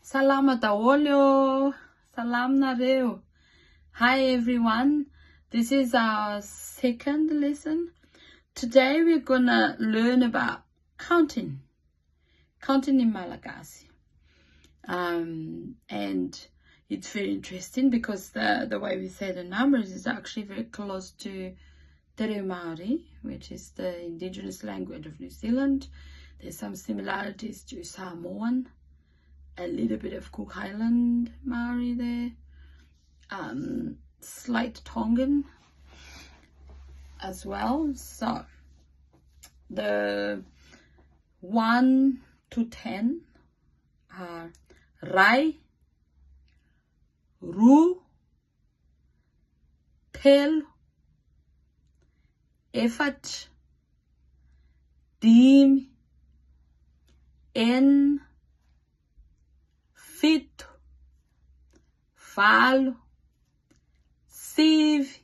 Salama daholo, salam nareo. Hi everyone, this is our second lesson. Today we're gonna learn about counting in Malagasy. And it's very interesting because the way we say the numbers is actually very close to Te Maori, which is the indigenous language of New Zealand. There's some similarities to Samoan, a little bit of Cook Island Maori there, slight Tongan as well. So the 1 to 10 are Iray, Ru, Telo, Efatra, Dimy, Enina, Fito, Valo, Sivy,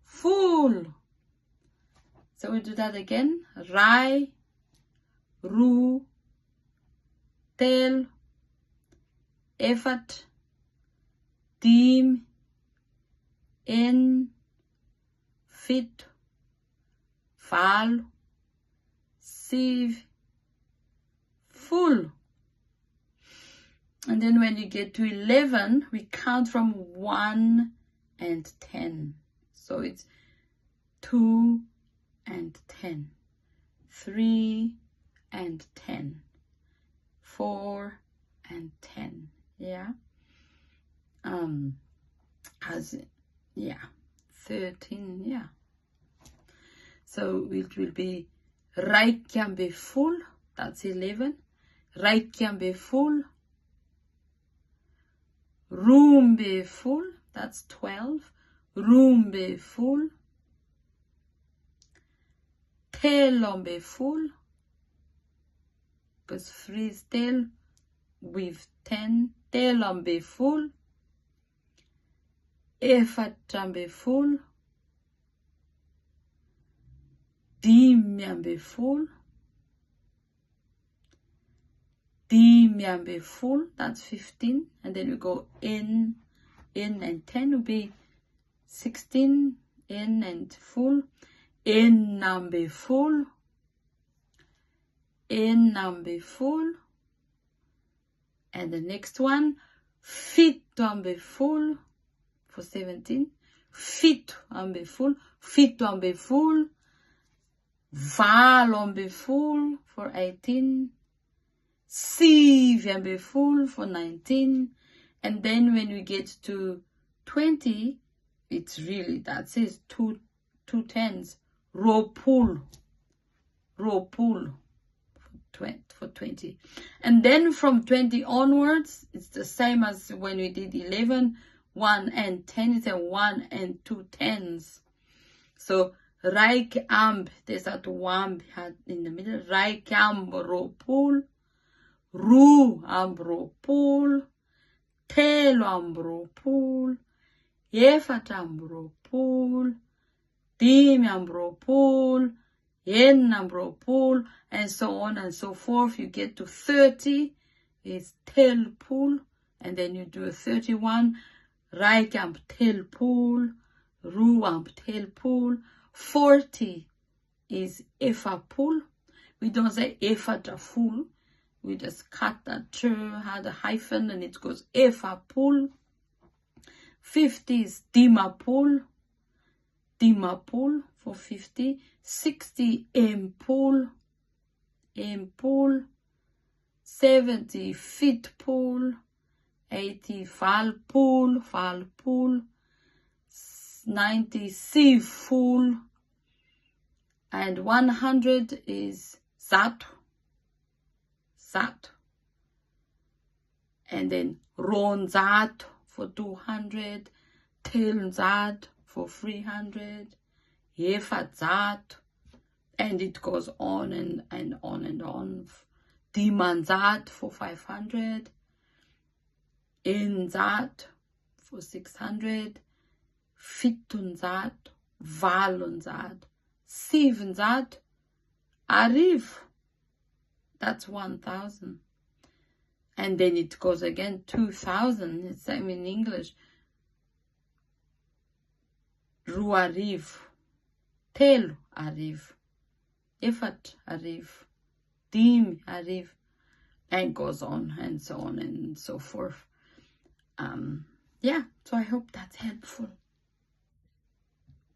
Folo. So we do that again. Iray, Ru, Telo, Efatra, Dimy, Enina, Fito, Valo, Sivy, Folo. And then when you get to 11, we count from 1 and 10. So it's 2 and 10, 3 and 10, 4 and 10. Yeah. 13. Yeah. So it will be Iraika, that's 11. Iraika, Roapolo, that's 12. Roapolo, Telon-jato, because 3 is Tel with 10. Telon-jato, Efatr'arivo, Dimam-polo, Dimam-polo, that's 15, and then we go in and 10 will be 16, in and full, Enim-polo, and the next one, Fiton-jato for 17, Fito-polo, Valon-jato for 18, Sivy-folo for 19, and then when we get to 20, it's really, that says two tens, Roapolo for 20. And then from 20 onwards, it's the same as when we did 11, 1 and 10, it's a 1 and 2 tens. So Iraika, amby, there's that amby in the middle, Iraika, Roapolo, Ru, Roapolo, Telo, Roapolo, Efatra, Roapolo, Dimam-polo, Enin-jato, and so on and so forth. You get to 30, it's Telopolo, and then you do a 31, Iraika, Telopolo, Ru, Telopolo. 40 is Efa-polo. We don't say Efatr'arivo. We just cut that ch, had a hyphen, and it goes Efa-polo. 50 is Dimam-polo for 50. 60 Enim-polo. 70 Fitopolo. 80 Valopolo. 90 Sivifolo, and 100 is Zato, and then Roan-jato for 200, Telon-jato for 300, Efa-jato, and it goes on and on. Diman-jato for 500, Enin-jato for 600, Fiton-jato, Valon-jato, Sivin-jato, Efatr'arivo, that's 1000. And then it goes again, 2000, it's same in English. Roapolo, Telon-jato, Efatr'arivo, Dimy-jato, and goes on and so forth. Yeah, so I hope that's helpful.